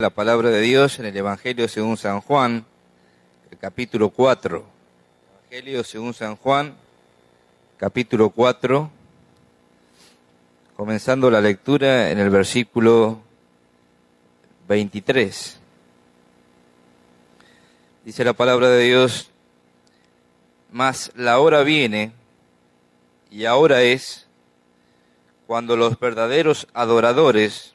La palabra de Dios en el Evangelio según San Juan, el capítulo 4. Evangelio según San Juan, capítulo 4, comenzando la lectura en el versículo 23. Dice la palabra de Dios: mas la hora viene, y ahora es, cuando los verdaderos adoradores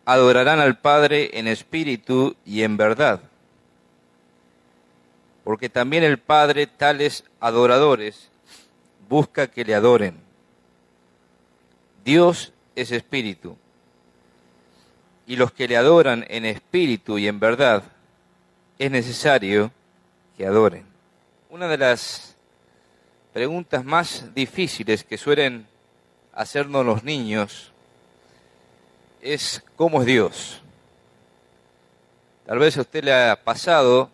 adorarán al Padre en espíritu y en verdad, porque también el Padre tales adoradores busca que le adoren. Dios es espíritu, y los que le adoran en espíritu y en verdad es necesario que adoren. Una de las preguntas más difíciles que suelen hacernos los niños es: ¿cómo es Dios? Tal vez a usted le ha pasado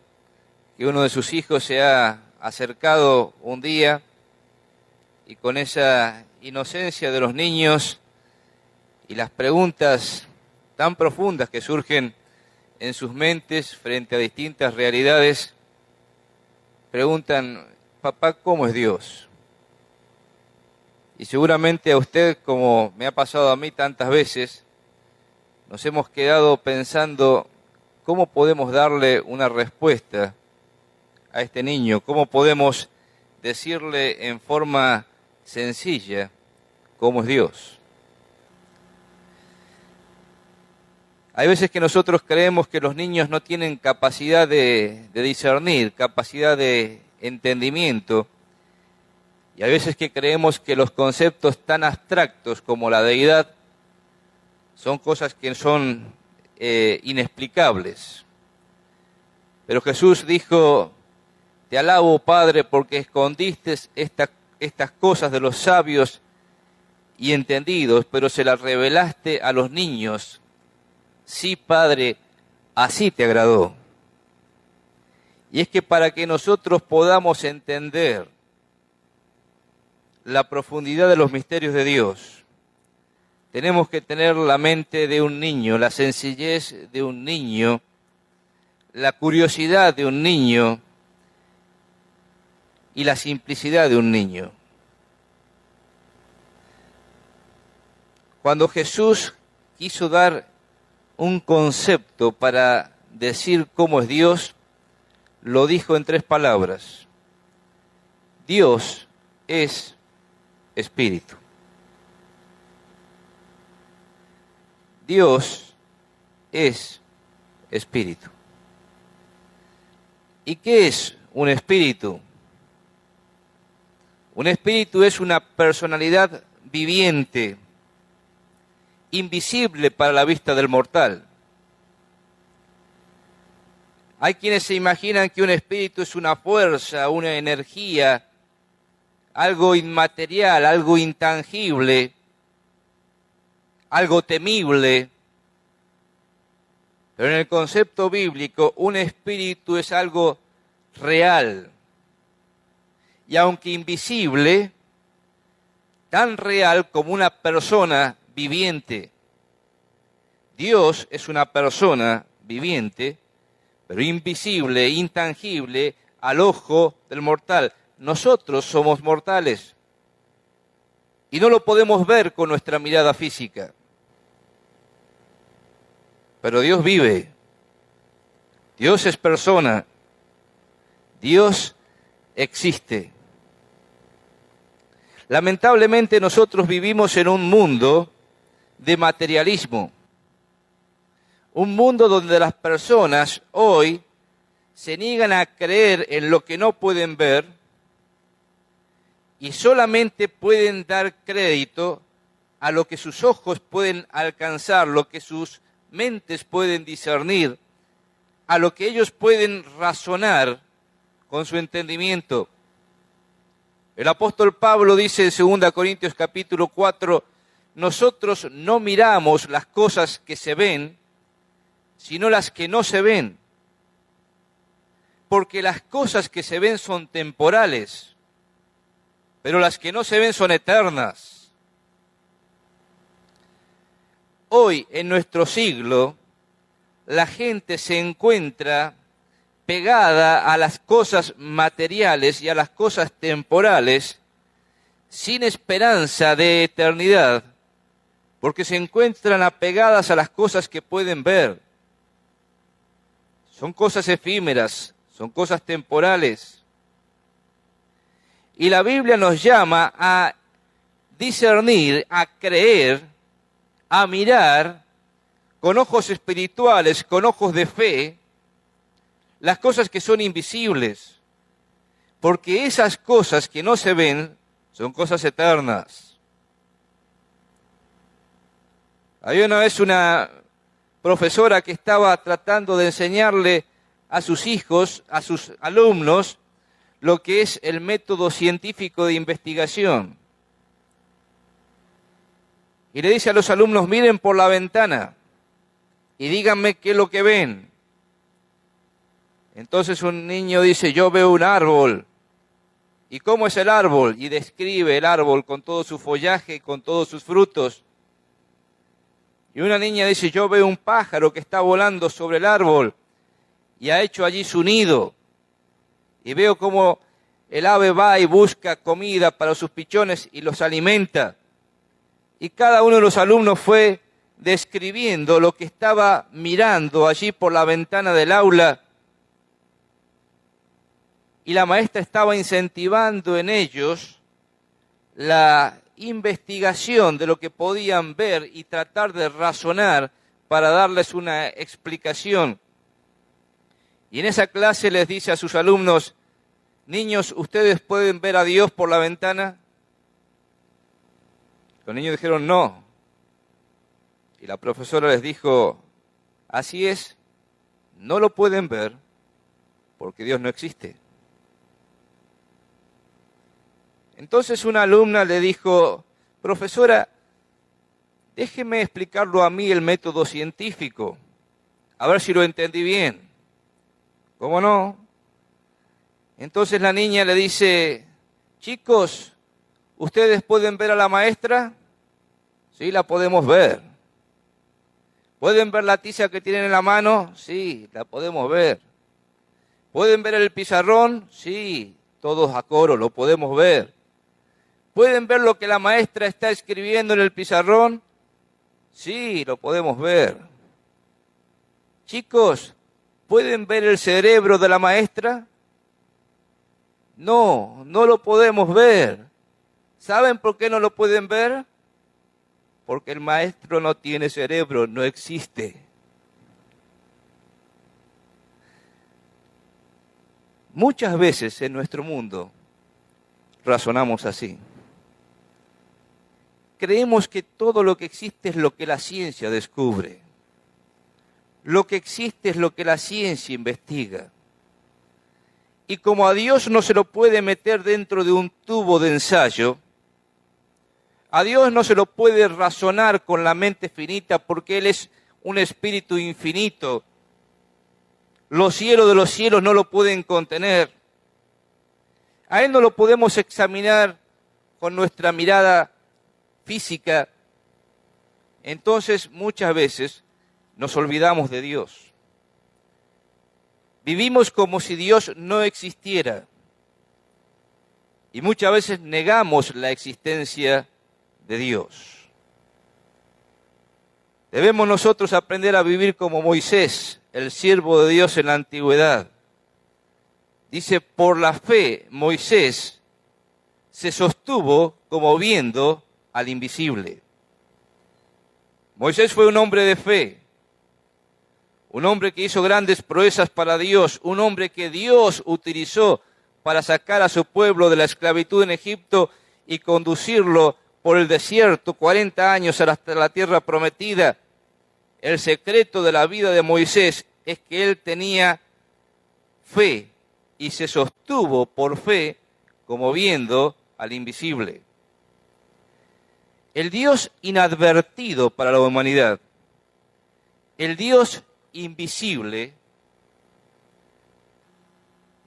que uno de sus hijos se ha acercado un día y con esa inocencia de los niños y las preguntas tan profundas que surgen en sus mentes frente a distintas realidades, preguntan: papá, ¿cómo es Dios? Y seguramente a usted, como me ha pasado a mí tantas veces, nos hemos quedado pensando cómo podemos darle una respuesta a este niño, cómo podemos decirle en forma sencilla cómo es Dios. Hay veces que nosotros creemos que los niños no tienen capacidad de discernir, capacidad de entendimiento, y hay veces que creemos que los conceptos tan abstractos como la deidad son cosas que son inexplicables. Pero Jesús dijo: te alabo, Padre, porque escondiste estas cosas de los sabios y entendidos, pero se las revelaste a los niños. Sí, Padre, así te agradó. Y es que para que nosotros podamos entender la profundidad de los misterios de Dios, tenemos que tener la mente de un niño, la sencillez de un niño, la curiosidad de un niño y la simplicidad de un niño. Cuando Jesús quiso dar un concepto para decir cómo es Dios, lo dijo en 3 palabras: Dios es espíritu. Dios es espíritu. ¿Y qué es un espíritu? Un espíritu es una personalidad viviente, invisible para la vista del mortal. Hay quienes se imaginan que un espíritu es una fuerza, una energía, algo inmaterial, algo intangible, algo temible. Pero en el concepto bíblico, un espíritu es algo real. Y aunque invisible, tan real como una persona viviente. Dios es una persona viviente, pero invisible, intangible al ojo del mortal. Nosotros somos mortales y no lo podemos ver con nuestra mirada física. Pero Dios vive, Dios es persona, Dios existe. Lamentablemente nosotros vivimos en un mundo de materialismo, un mundo donde las personas hoy se niegan a creer en lo que no pueden ver y solamente pueden dar crédito a lo que sus ojos pueden alcanzar, lo que sus mentes pueden discernir, a lo que ellos pueden razonar con su entendimiento. El apóstol Pablo dice en 2 Corintios capítulo 4, nosotros no miramos las cosas que se ven, sino las que no se ven. Porque las cosas que se ven son temporales, pero las que no se ven son eternas. Hoy, en nuestro siglo, la gente se encuentra pegada a las cosas materiales y a las cosas temporales, sin esperanza de eternidad, porque se encuentran apegadas a las cosas que pueden ver. Son cosas efímeras, son cosas temporales. Y la Biblia nos llama a discernir, a creer, a mirar con ojos espirituales, con ojos de fe, las cosas que son invisibles, porque esas cosas que no se ven son cosas eternas. Había una vez una profesora que estaba tratando de enseñarle a sus hijos, a sus alumnos, lo que es el método científico de investigación. Y le dice a los alumnos, miren por la ventana y díganme qué es lo que ven. Entonces un niño dice, yo veo un árbol. ¿Y cómo es el árbol? Y describe el árbol con todo su follaje, con todos sus frutos. Y una niña dice, yo veo un pájaro que está volando sobre el árbol y ha hecho allí su nido. Y veo cómo el ave va y busca comida para sus pichones y los alimenta. Y cada uno de los alumnos fue describiendo lo que estaba mirando allí por la ventana del aula. Y la maestra estaba incentivando en ellos la investigación de lo que podían ver y tratar de razonar para darles una explicación. Y en esa clase les dice a sus alumnos, niños, ¿ustedes pueden ver a Dios por la ventana? Los niños dijeron no. Y la profesora les dijo, así es, no lo pueden ver porque Dios no existe. Entonces una alumna le dijo, profesora, déjeme explicarlo a mí el método científico, a ver si lo entendí bien. ¿Cómo no? Entonces la niña le dice, chicos, ¿ustedes pueden ver a la maestra? Sí, la podemos ver. ¿Pueden ver la tiza que tienen en la mano? Sí, la podemos ver. ¿Pueden ver el pizarrón? Sí, todos a coro lo podemos ver. ¿Pueden ver lo que la maestra está escribiendo en el pizarrón? Sí, lo podemos ver. Chicos, ¿pueden ver el cerebro de la maestra? No, no lo podemos ver. ¿Saben por qué no lo pueden ver? Porque el maestro no tiene cerebro, no existe. Muchas veces en nuestro mundo razonamos así. Creemos que todo lo que existe es lo que la ciencia descubre. Lo que existe es lo que la ciencia investiga. Y como a Dios no se lo puede meter dentro de un tubo de ensayo, a Dios no se lo puede razonar con la mente finita porque Él es un espíritu infinito. Los cielos de los cielos no lo pueden contener. A Él no lo podemos examinar con nuestra mirada física. Entonces muchas veces nos olvidamos de Dios. Vivimos como si Dios no existiera. Y muchas veces negamos la existencia de Dios. Debemos nosotros aprender a vivir como Moisés, el siervo de Dios en la antigüedad. Dice, por la fe Moisés se sostuvo como viendo al invisible. Moisés fue un hombre de fe, un hombre que hizo grandes proezas para Dios, un hombre que Dios utilizó para sacar a su pueblo de la esclavitud en Egipto y conducirlo por el desierto 40 años hasta la tierra prometida. El secreto de la vida de Moisés es que él tenía fe y se sostuvo por fe como viendo al invisible. El Dios inadvertido para la humanidad, el Dios invisible,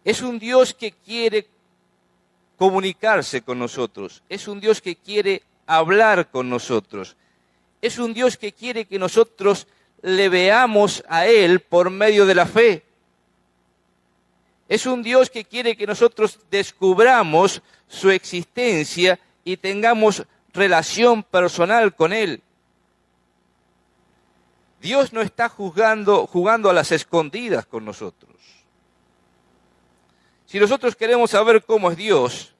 es un Dios que quiere comunicarse con nosotros, es un Dios que quiere hablar con nosotros, es un Dios que quiere que nosotros le veamos a Él por medio de la fe. Es un Dios que quiere que nosotros descubramos su existencia y tengamos relación personal con Él. Dios no está jugando a las escondidas con nosotros. Si nosotros queremos saber cómo es Dios,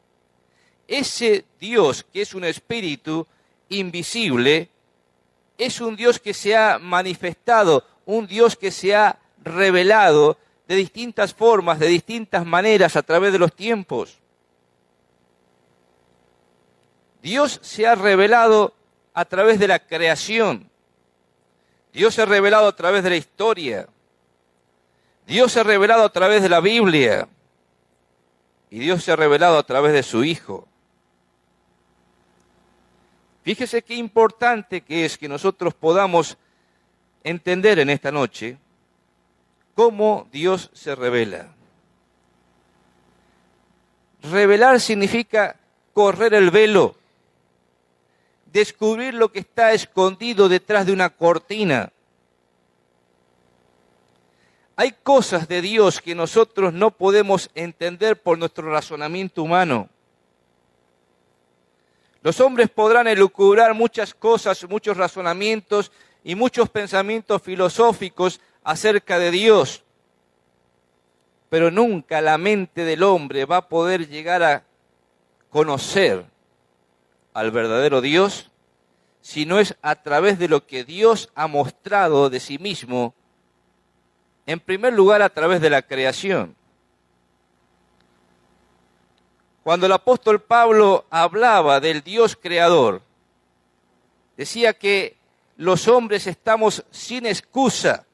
ese Dios que es un espíritu invisible, es un Dios que se ha manifestado, un Dios que se ha revelado de distintas formas, de distintas maneras a través de los tiempos. Dios se ha revelado a través de la creación. Dios se ha revelado a través de la historia. Dios se ha revelado a través de la Biblia. Y Dios se ha revelado a través de su Hijo. Fíjese qué importante que es que nosotros podamos entender en esta noche cómo Dios se revela. Revelar significa correr el velo, descubrir lo que está escondido detrás de una cortina. Hay cosas de Dios que nosotros no podemos entender por nuestro razonamiento humano. Los hombres podrán elucubrar muchas cosas, muchos razonamientos y muchos pensamientos filosóficos acerca de Dios, pero nunca la mente del hombre va a poder llegar a conocer al verdadero Dios si no es a través de lo que Dios ha mostrado de sí mismo, en primer lugar a través de la creación. Cuando el apóstol Pablo hablaba del Dios creador, decía que los hombres estamos sin excusa.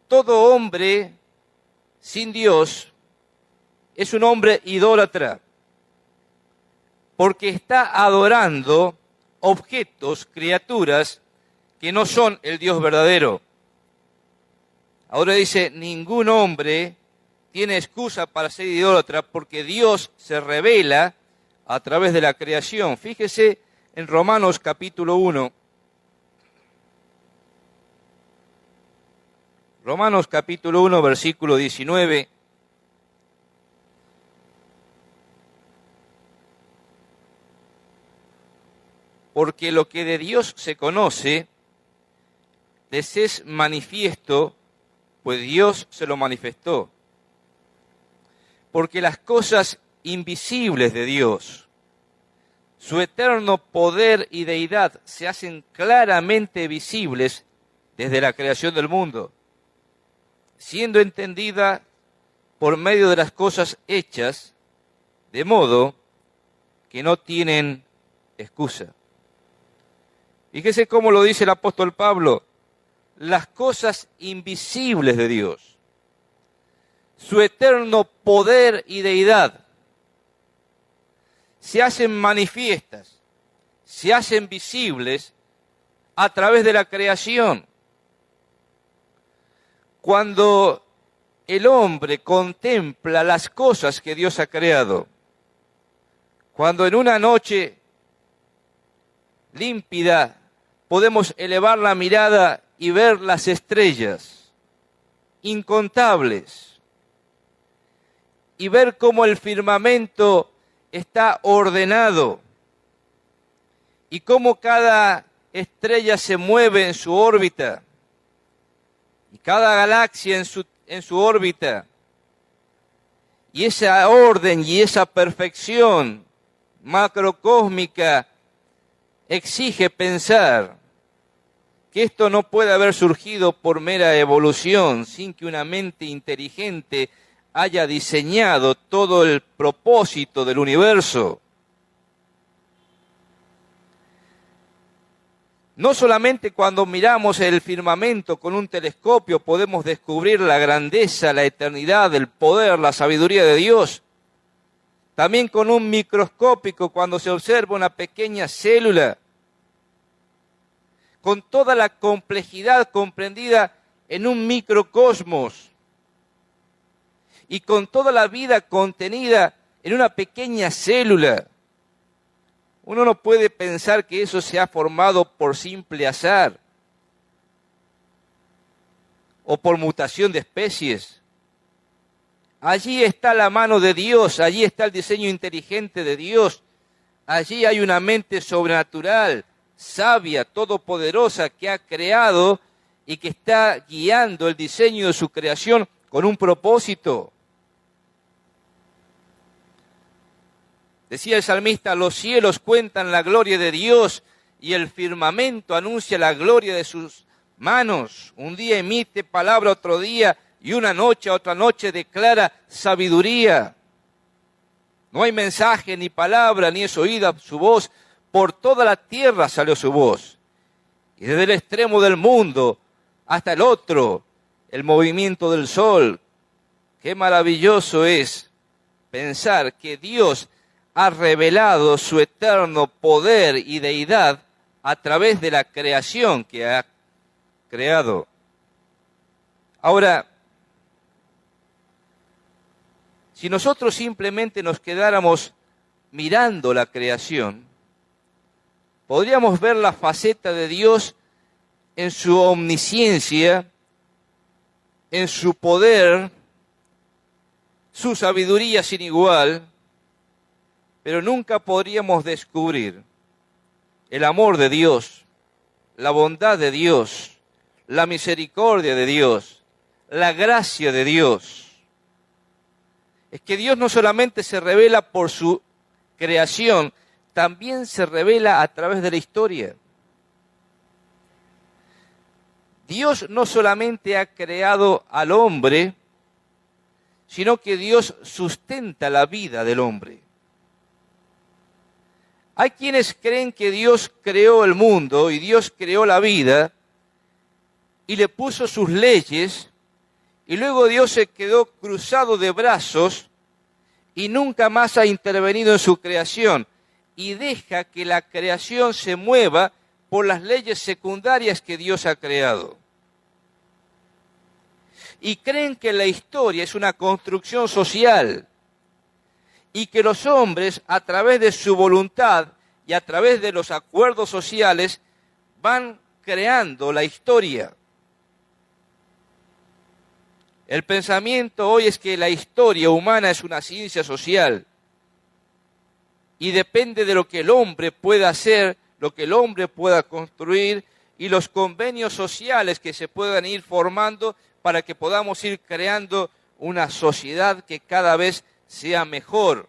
Todo hombre sin Dios es un hombre idólatra, porque está adorando objetos, criaturas, que no son el Dios verdadero. Ahora dice, ningún hombre tiene excusa para ser idólatra porque Dios se revela a través de la creación. Fíjese en Romanos capítulo 1. Romanos capítulo 1, versículo 19. Porque lo que de Dios se conoce, les es manifiesto, pues Dios se lo manifestó. Porque las cosas invisibles de Dios, su eterno poder y deidad, se hacen claramente visibles desde la creación del mundo, siendo entendida por medio de las cosas hechas, de modo que no tienen excusa. Fíjese cómo lo dice el apóstol Pablo, las cosas invisibles de Dios, su eterno poder y deidad, se hacen manifiestas, se hacen visibles a través de la creación. Cuando el hombre contempla las cosas que Dios ha creado, cuando en una noche límpida podemos elevar la mirada y ver las estrellas incontables, y ver cómo el firmamento está ordenado y cómo cada estrella se mueve en su órbita y cada galaxia en su órbita, y esa orden y esa perfección macrocósmica exige pensar que esto no puede haber surgido por mera evolución sin que una mente inteligente haya diseñado todo el propósito del universo. No solamente cuando miramos el firmamento con un telescopio podemos descubrir la grandeza, la eternidad, el poder, la sabiduría de Dios. También con un microscópico, cuando se observa una pequeña célula, con toda la complejidad comprendida en un microcosmos, y con toda la vida contenida en una pequeña célula. Uno no puede pensar que eso se ha formado por simple azar. o por mutación de especies. Allí está la mano de Dios, allí está el diseño inteligente de Dios, allí hay una mente sobrenatural, sabia, todopoderosa, que ha creado y que está guiando el diseño de su creación con un propósito. Decía el salmista, los cielos cuentan la gloria de Dios y el firmamento anuncia la gloria de sus manos. Un día emite palabra otro día y una noche a otra noche declara sabiduría. No hay mensaje, ni palabra, ni es oída su voz. Por toda la tierra salió su voz. Y desde el extremo del mundo hasta el otro, el movimiento del sol. Qué maravilloso es pensar que Dios ha revelado su eterno poder y deidad a través de la creación que ha creado. Ahora, si nosotros simplemente nos quedáramos mirando la creación, podríamos ver la faceta de Dios en su omnisciencia, en su poder, su sabiduría sin igual, pero nunca podríamos descubrir el amor de Dios, la bondad de Dios, la misericordia de Dios, la gracia de Dios. Es que Dios no solamente se revela por su creación, también se revela a través de la historia. Dios no solamente ha creado al hombre, sino que Dios sustenta la vida del hombre. Hay quienes creen que Dios creó el mundo y Dios creó la vida y le puso sus leyes y luego Dios se quedó cruzado de brazos y nunca más ha intervenido en su creación y deja que la creación se mueva por las leyes secundarias que Dios ha creado. Y creen que la historia es una construcción social y que los hombres, a través de su voluntad y a través de los acuerdos sociales, van creando la historia. El pensamiento hoy es que la historia humana es una ciencia social y depende de lo que el hombre pueda hacer, lo que el hombre pueda construir y los convenios sociales que se puedan ir formando para que podamos ir creando una sociedad que cada vez sea mejor.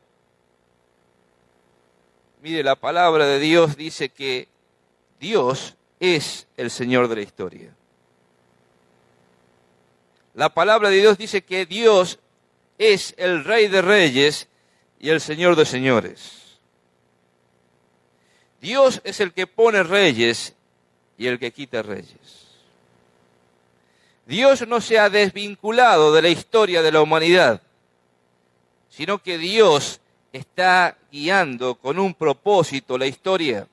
Mire, la palabra de Dios dice que Dios es el Señor de la historia. La palabra de Dios dice que Dios es el Rey de Reyes y el Señor de Señores. Dios es el que pone reyes y el que quita reyes. Dios no se ha desvinculado de la historia de la humanidad, sino que Dios está guiando con un propósito la historia.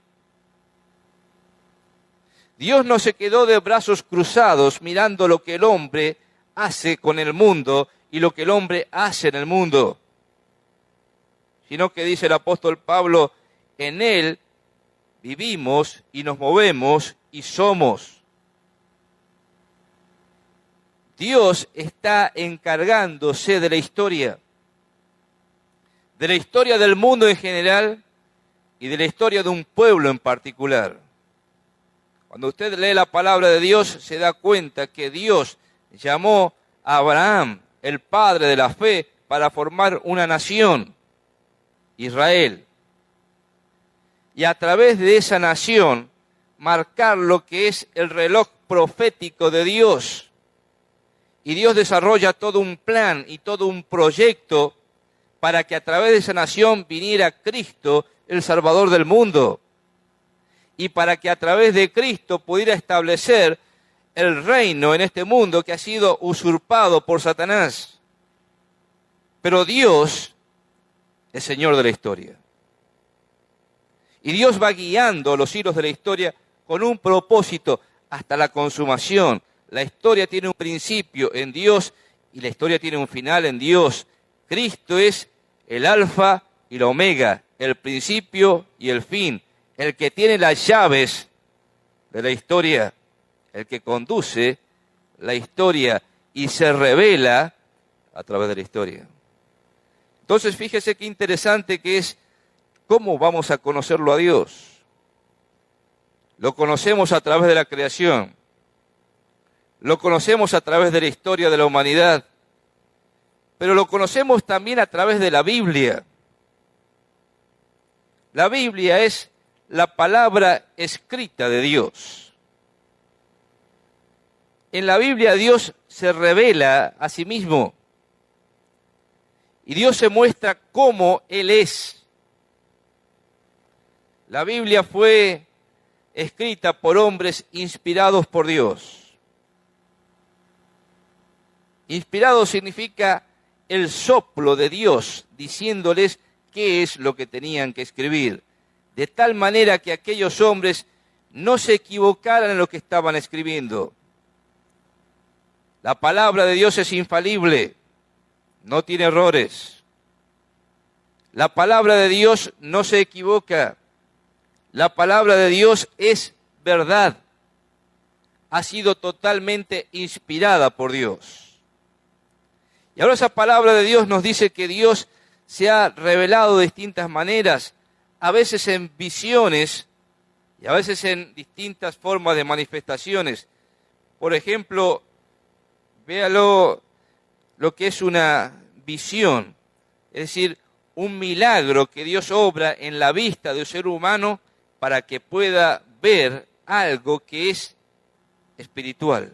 Dios no se quedó de brazos cruzados mirando lo que el hombre hace con el mundo y lo que el hombre hace en el mundo, sino que dice el apóstol Pablo, en Él vivimos y nos movemos y somos. Dios está encargándose de la historia del mundo en general y de la historia de un pueblo en particular. Cuando usted lee la palabra de Dios, se da cuenta que Dios llamó a Abraham, el padre de la fe, para formar una nación, Israel. Y a través de esa nación, marcar lo que es el reloj profético de Dios. Y Dios desarrolla todo un plan y todo un proyecto para que a través de esa nación viniera Cristo, el Salvador del mundo. Y para que a través de Cristo pudiera establecer el reino en este mundo que ha sido usurpado por Satanás. Pero Dios es Señor de la historia. Y Dios va guiando los hilos de la historia con un propósito hasta la consumación. La historia tiene un principio en Dios y la historia tiene un final en Dios. Cristo es el alfa y la omega, el principio y el fin, el que tiene las llaves de la historia, el que conduce la historia y se revela a través de la historia. Entonces, fíjese qué interesante que es cómo vamos a conocerlo a Dios. Lo conocemos a través de la creación. Lo conocemos a través de la historia de la humanidad. Pero lo conocemos también a través de la Biblia. La Biblia es la palabra escrita de Dios. En la Biblia Dios se revela a sí mismo. Y Dios se muestra cómo Él es. La Biblia fue escrita por hombres inspirados por Dios. Inspirado significa el soplo de Dios, diciéndoles qué es lo que tenían que escribir, de tal manera que aquellos hombres no se equivocaran en lo que estaban escribiendo. La palabra de Dios es infalible, no tiene errores. La palabra de Dios no se equivoca. La palabra de Dios es verdad. Ha sido totalmente inspirada por Dios. Y ahora esa palabra de Dios nos dice que Dios se ha revelado de distintas maneras, a veces en visiones y a veces en distintas formas de manifestaciones. Por ejemplo, véalo lo que es una visión, es decir, un milagro que Dios obra en la vista de un ser humano para que pueda ver algo que es espiritual,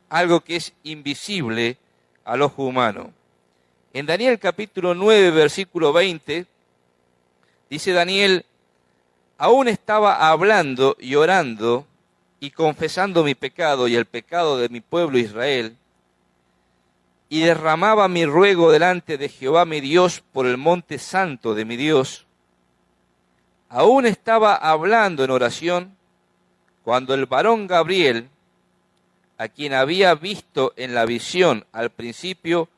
algo que es invisible al ojo humano. En Daniel capítulo 9, versículo 20, dice Daniel: aún estaba hablando y orando y confesando mi pecado y el pecado de mi pueblo Israel, y derramaba mi ruego delante de Jehová mi Dios por el monte santo de mi Dios. Aún estaba hablando en oración cuando el varón Gabriel, a quien había visto en la visión al principio,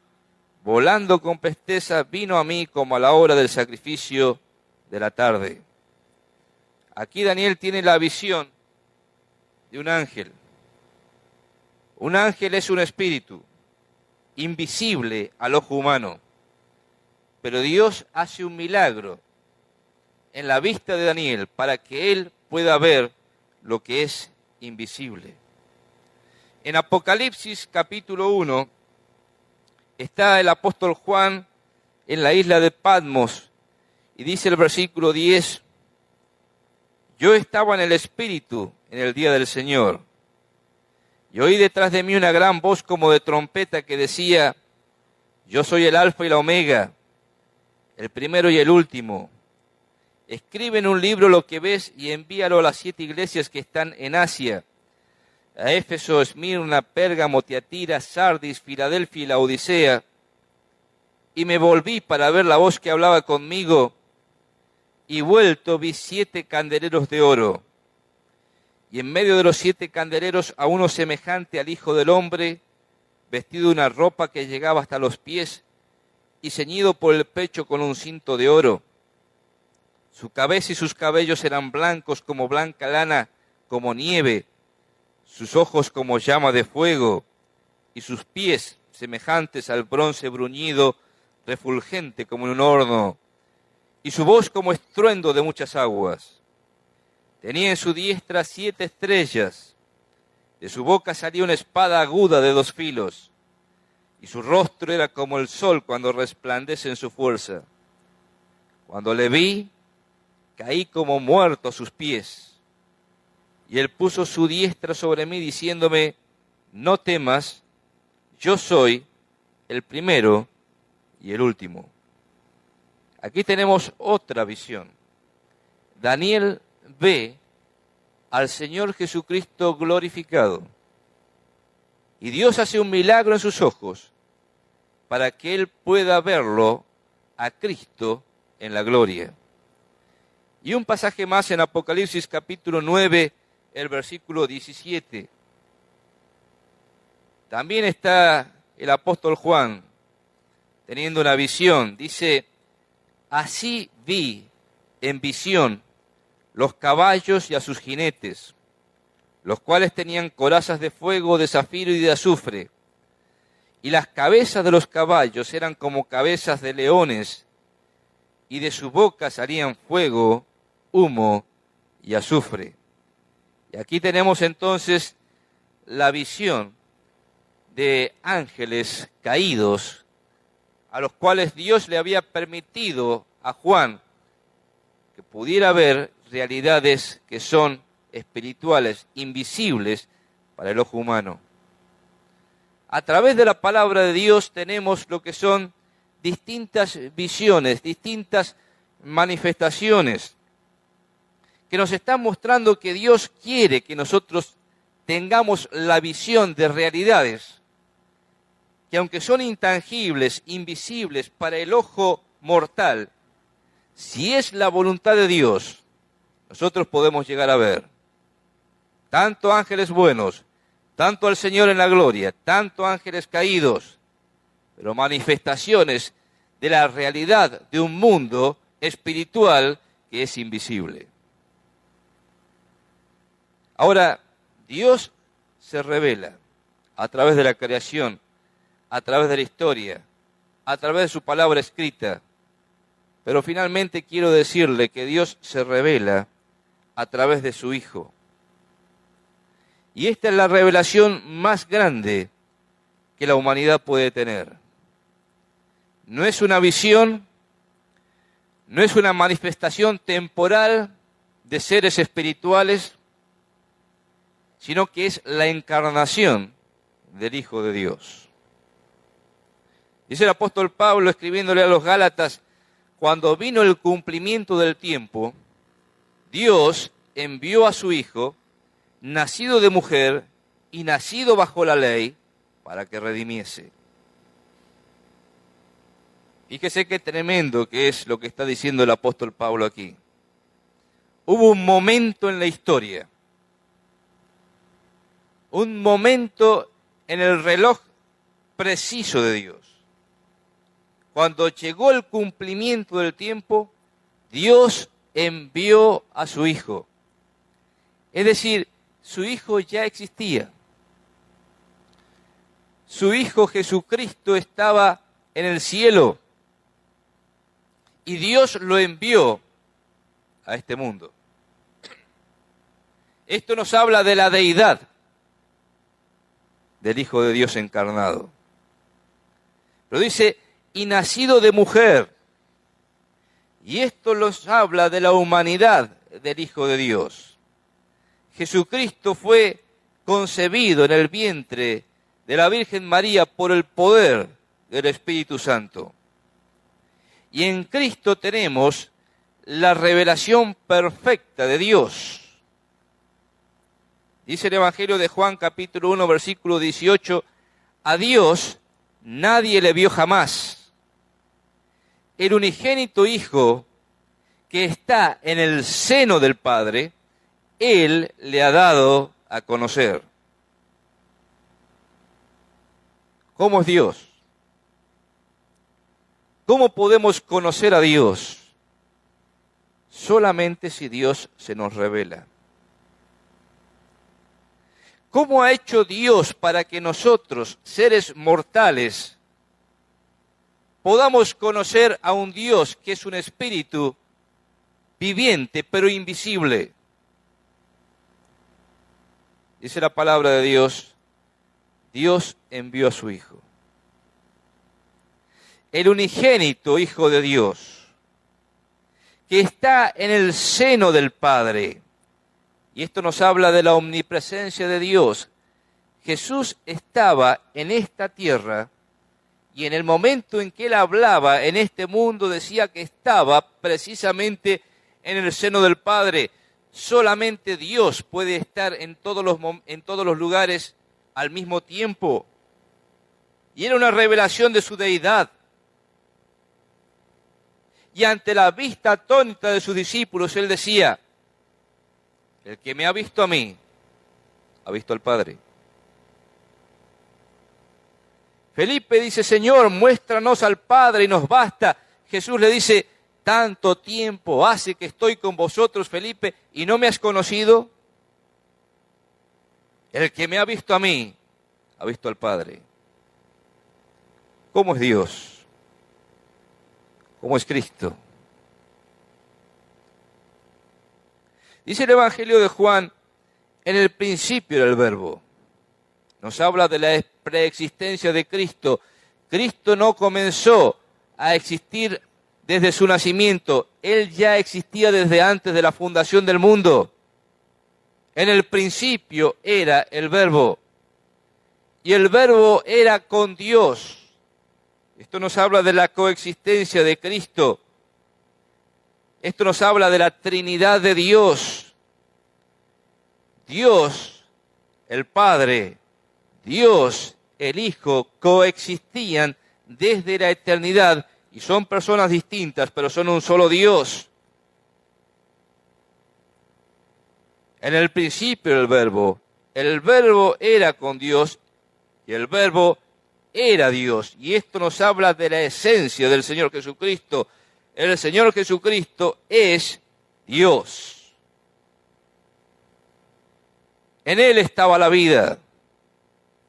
volando con presteza, vino a mí como a la hora del sacrificio de la tarde. Aquí Daniel tiene la visión de un ángel. Un ángel es un espíritu invisible al ojo humano, pero Dios hace un milagro en la vista de Daniel para que él pueda ver lo que es invisible. En Apocalipsis capítulo 1 está el apóstol Juan en la isla de Patmos y dice el versículo 10: yo estaba en el Espíritu en el día del Señor, y oí detrás de mí una gran voz como de trompeta que decía: yo soy el Alfa y la Omega, el primero y el último. Escribe en un libro lo que ves y envíalo a las 7 iglesias que están en Asia: a Éfeso, Esmirna, Pérgamo, Tiatira, Sardis, Filadelfia y la Odisea. Y me volví para ver la voz que hablaba conmigo, y vuelto vi 7 candeleros de oro, y en medio de los 7 candeleros a uno semejante al Hijo del Hombre, vestido de una ropa que llegaba hasta los pies, y ceñido por el pecho con un cinto de oro. Su cabeza y sus cabellos eran blancos como blanca lana, como nieve, sus ojos como llama de fuego, y sus pies semejantes al bronce bruñido, refulgente como en un horno, y su voz como estruendo de muchas aguas. Tenía en su diestra 7 estrellas, de su boca salía una espada aguda de 2 filos, y su rostro era como el sol cuando resplandece en su fuerza. Cuando le vi, caí como muerto a sus pies. Y él puso su diestra sobre mí, diciéndome: no temas, yo soy el primero y el último. Aquí tenemos otra visión. Daniel ve al Señor Jesucristo glorificado. Y Dios hace un milagro en sus ojos para que él pueda verlo a Cristo en la gloria. Y un pasaje más en Apocalipsis capítulo 9, el versículo 17. También está el apóstol Juan teniendo una visión. Dice: así vi en visión los caballos y a sus jinetes, los cuales tenían corazas de fuego, de zafiro y de azufre. Y las cabezas de los caballos eran como cabezas de leones, y de su boca salían fuego, humo y azufre. Y aquí tenemos entonces la visión de ángeles caídos, a los cuales Dios le había permitido a Juan que pudiera ver realidades que son espirituales, invisibles para el ojo humano. A través de la palabra de Dios tenemos lo que son distintas visiones, distintas manifestaciones, que nos están mostrando que Dios quiere que nosotros tengamos la visión de realidades que, aunque son intangibles, invisibles para el ojo mortal, si es la voluntad de Dios, nosotros podemos llegar a ver tanto ángeles buenos, tanto al Señor en la gloria, tanto ángeles caídos, pero manifestaciones de la realidad de un mundo espiritual que es invisible. Ahora, Dios se revela a través de la creación, a través de la historia, a través de su palabra escrita, pero finalmente quiero decirle que Dios se revela a través de su Hijo. Y esta es la revelación más grande que la humanidad puede tener. No es una visión, no es una manifestación temporal de seres espirituales, sino que es la encarnación del Hijo de Dios. Dice el apóstol Pablo, escribiéndole a los Gálatas: cuando vino el cumplimiento del tiempo, Dios envió a su Hijo, nacido de mujer y nacido bajo la ley, para que redimiese. Fíjese qué tremendo que es lo que está diciendo el apóstol Pablo aquí. Hubo un momento en la historia, un momento en el reloj preciso de Dios. Cuando llegó el cumplimiento del tiempo, Dios envió a su Hijo. Es decir, su Hijo ya existía. Su Hijo Jesucristo estaba en el cielo y Dios lo envió a este mundo. Esto nos habla de la deidad del Hijo de Dios encarnado. Pero dice, y nacido de mujer. Y esto nos habla de la humanidad del Hijo de Dios. Jesucristo fue concebido en el vientre de la Virgen María por el poder del Espíritu Santo. Y en Cristo tenemos la revelación perfecta de Dios. Dice el Evangelio de Juan, capítulo 1, versículo 18, a Dios nadie le vio jamás. El unigénito Hijo que está en el seno del Padre, Él le ha dado a conocer. ¿Cómo es Dios? ¿Cómo podemos conocer a Dios? Solamente si Dios se nos revela. ¿Cómo ha hecho Dios para que nosotros, seres mortales, podamos conocer a un Dios que es un espíritu viviente pero invisible? Dice la palabra de Dios, Dios envió a su Hijo. El unigénito Hijo de Dios, que está en el seno del Padre. Y esto nos habla de la omnipresencia de Dios. Jesús estaba en esta tierra y en el momento en que Él hablaba en este mundo decía que estaba precisamente en el seno del Padre. Solamente Dios puede estar en todos los lugares al mismo tiempo. Y era una revelación de su deidad. Y ante la vista atónita de sus discípulos, Él decía, el que me ha visto a mí, ha visto al Padre. Felipe dice, Señor, muéstranos al Padre y nos basta. Jesús le dice, tanto tiempo hace que estoy con vosotros, Felipe, y no me has conocido. El que me ha visto a mí, ha visto al Padre. ¿Cómo es Dios? ¿Cómo es Cristo? Dice el Evangelio de Juan, en el principio era el Verbo. Nos habla de la preexistencia de Cristo. Cristo no comenzó a existir desde su nacimiento. Él ya existía desde antes de la fundación del mundo. En el principio era el Verbo. Y el Verbo era con Dios. Esto nos habla de la coexistencia de Cristo. Esto nos habla de la Trinidad de Dios. Dios, el Padre, Dios, el Hijo, coexistían desde la eternidad y son personas distintas, pero son un solo Dios. En el principio el Verbo era con Dios y el Verbo era Dios. Y esto nos habla de la esencia del Señor Jesucristo. El Señor Jesucristo es Dios. En Él estaba la vida,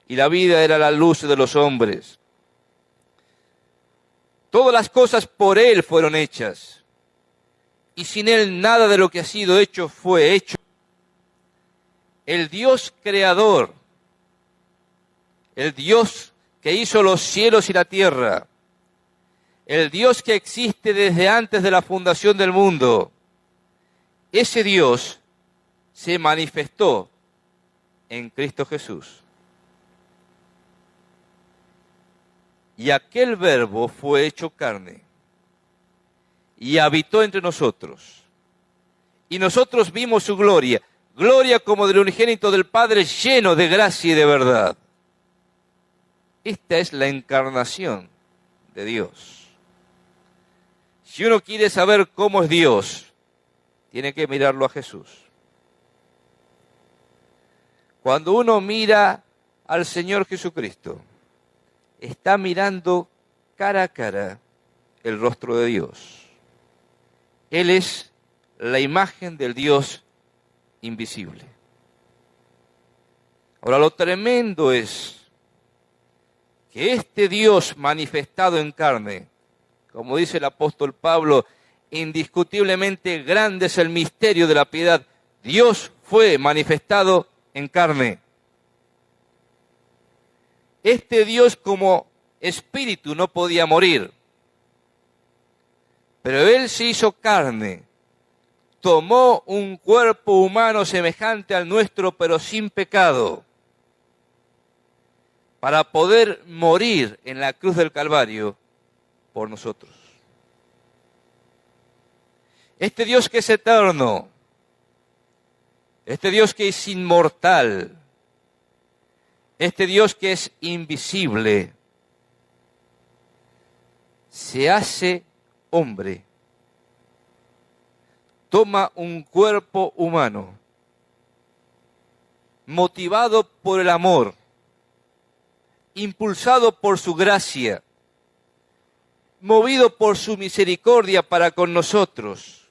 y la vida era la luz de los hombres. Todas las cosas por Él fueron hechas, y sin Él nada de lo que ha sido hecho fue hecho. El Dios creador, el Dios que hizo los cielos y la tierra, el Dios que existe desde antes de la fundación del mundo, ese Dios se manifestó en Cristo Jesús. Y aquel Verbo fue hecho carne y habitó entre nosotros. Y nosotros vimos su gloria, gloria como del unigénito del Padre, lleno de gracia y de verdad. Esta es la encarnación de Dios. Si uno quiere saber cómo es Dios, tiene que mirarlo a Jesús. Cuando uno mira al Señor Jesucristo, está mirando cara a cara el rostro de Dios. Él es la imagen del Dios invisible. Ahora, lo tremendo es que este Dios manifestado en carne, como dice el apóstol Pablo, indiscutiblemente grande es el misterio de la piedad. Dios fue manifestado en carne. Este Dios como espíritu no podía morir, pero Él se hizo carne, tomó un cuerpo humano semejante al nuestro, pero sin pecado, para poder morir en la cruz del Calvario por nosotros. Este Dios que es eterno, este Dios que es inmortal, este Dios que es invisible, se hace hombre, toma un cuerpo humano, motivado por el amor, impulsado por su gracia, movido por su misericordia para con nosotros,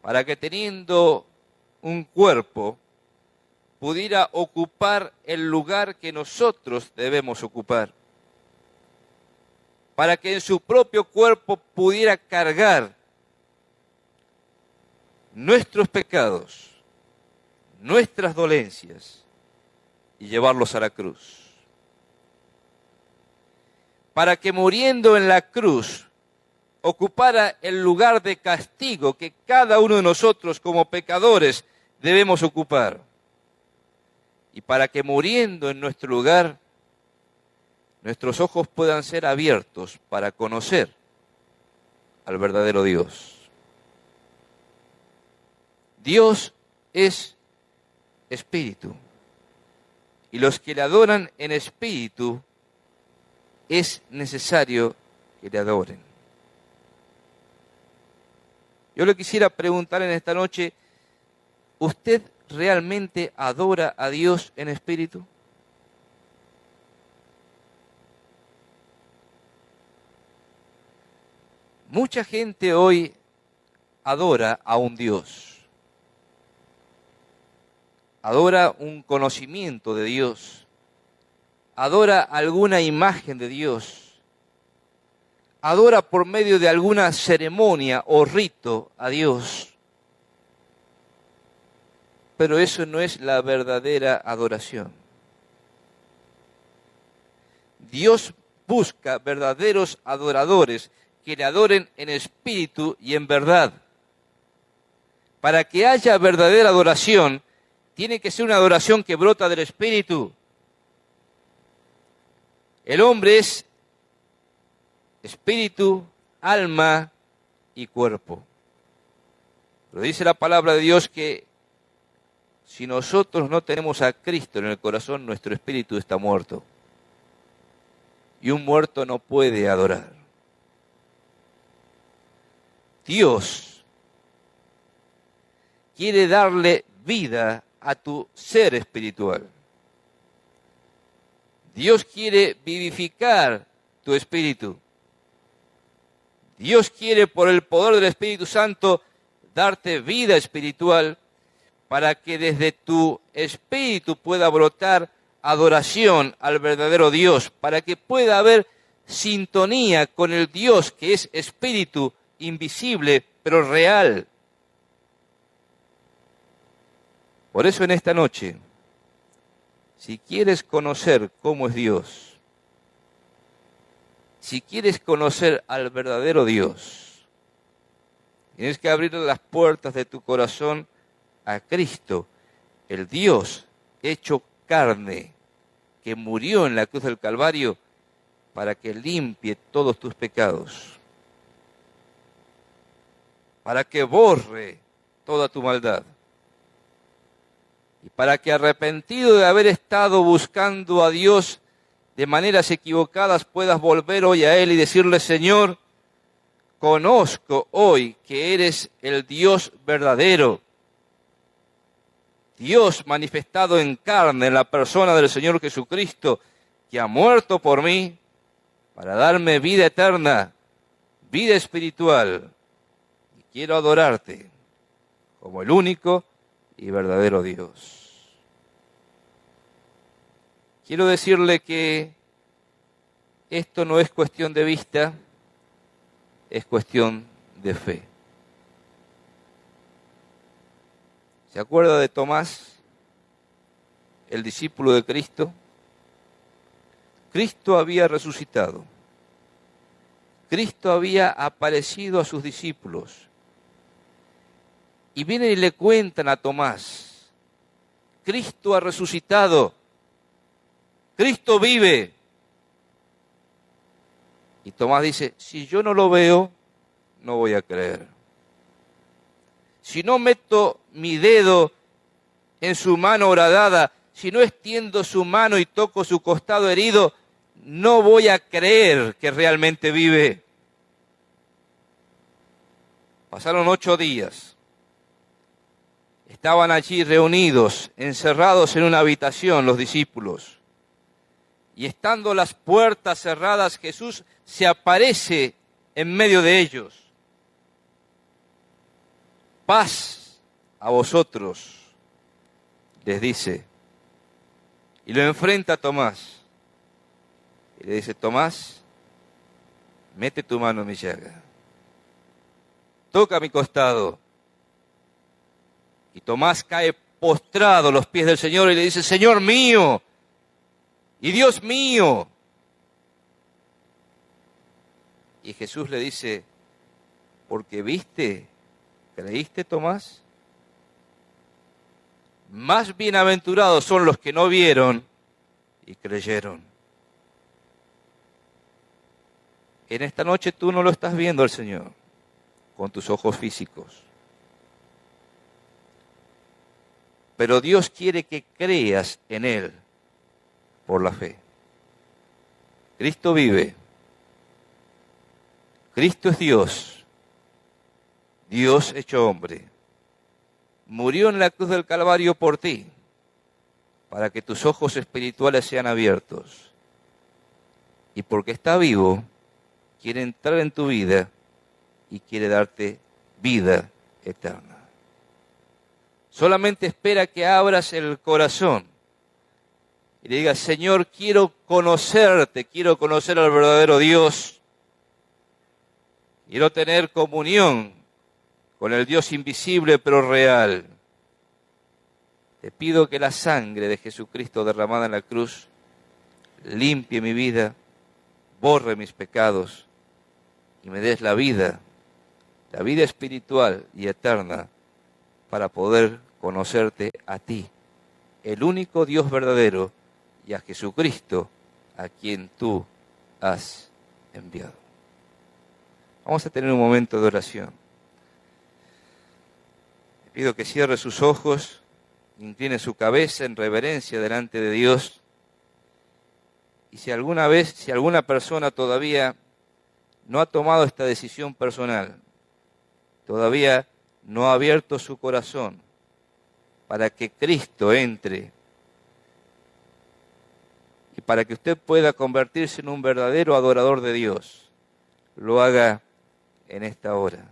para que teniendo un cuerpo, pudiera ocupar el lugar que nosotros debemos ocupar, para que en su propio cuerpo pudiera cargar nuestros pecados, nuestras dolencias y llevarlos a la cruz. Para que muriendo en la cruz ocupara el lugar de castigo que cada uno de nosotros como pecadores debemos ocupar. Y para que muriendo en nuestro lugar, nuestros ojos puedan ser abiertos para conocer al verdadero Dios. Dios es espíritu, y los que le adoran en espíritu es necesario que le adoren. Yo le quisiera preguntar en esta noche, ¿usted realmente adora a Dios en espíritu? Mucha gente hoy adora a un Dios. adora un conocimiento de Dios, adora alguna imagen de Dios, adora por medio de alguna ceremonia o rito a Dios. Pero eso no es la verdadera adoración. Dios busca verdaderos adoradores que le adoren en espíritu y en verdad. Para que haya verdadera adoración, tiene que ser una adoración que brota del espíritu. El hombre es espíritu, alma y cuerpo. Pero dice la palabra de Dios que si nosotros no tenemos a Cristo en el corazón, nuestro espíritu está muerto. Y un muerto no puede adorar. Dios quiere darle vida a tu ser espiritual. Dios quiere vivificar tu espíritu. Dios quiere, por el poder del Espíritu Santo, darte vida espiritual para que desde tu espíritu pueda brotar adoración al verdadero Dios, para que pueda haber sintonía con el Dios que es espíritu invisible, pero real. Por eso en esta noche, si quieres conocer cómo es Dios, si quieres conocer al verdadero Dios, tienes que abrir las puertas de tu corazón a Cristo, el Dios hecho carne, que murió en la cruz del Calvario para que limpie todos tus pecados, para que borre toda tu maldad, y para que arrepentido de haber estado buscando a Dios de maneras equivocadas puedas volver hoy a Él y decirle: Señor, conozco hoy que eres el Dios verdadero, Dios manifestado en carne en la persona del Señor Jesucristo, que ha muerto por mí para darme vida eterna, vida espiritual. Y quiero adorarte como el único y verdadero Dios. Quiero decirle que esto no es cuestión de vista, es cuestión de fe. ¿Se acuerda de Tomás, el discípulo de Cristo? Cristo había resucitado. Cristo había aparecido a sus discípulos. Y vienen y le cuentan a Tomás: Cristo ha resucitado. Cristo vive. Y Tomás dice: si yo no lo veo, no voy a creer. Si no meto mi dedo en su mano horadada, si no extiendo su mano y toco su costado herido, no voy a creer que realmente vive. Pasaron 8 días. Estaban allí reunidos, encerrados en una habitación los discípulos. Y estando las puertas cerradas, Jesús se aparece en medio de ellos. Paz a vosotros, les dice. Y lo enfrenta a Tomás. Y le dice: Tomás, mete tu mano en mi llaga. Toca mi costado. Y Tomás cae postrado a los pies del Señor y le dice: Señor mío y Dios mío. Y Jesús le dice: porque viste, ¿creíste, Tomás? Más bienaventurados son los que no vieron y creyeron. En esta noche tú no lo estás viendo al Señor con tus ojos físicos. Pero Dios quiere que creas en Él por la fe. Cristo vive. Cristo es Dios. Dios hecho hombre. Murió en la cruz del Calvario por ti, para que tus ojos espirituales sean abiertos. Y porque está vivo, quiere entrar en tu vida y quiere darte vida eterna. Solamente espera que abras el corazón y le digas, Señor, quiero conocerte, quiero conocer al verdadero Dios. Quiero tener comunión con el Dios invisible pero real. Te pido que la sangre de Jesucristo derramada en la cruz limpie mi vida, borre mis pecados y me des la vida espiritual y eterna para poder conocerte a ti, el único Dios verdadero, y a Jesucristo, a quien tú has enviado. Vamos a tener un momento de oración. Le pido que cierre sus ojos, incline su cabeza en reverencia delante de Dios. Y si alguna persona todavía no ha tomado esta decisión personal, todavía no ha abierto su corazón para que Cristo entre y para que usted pueda convertirse en un verdadero adorador de Dios, lo haga en esta hora.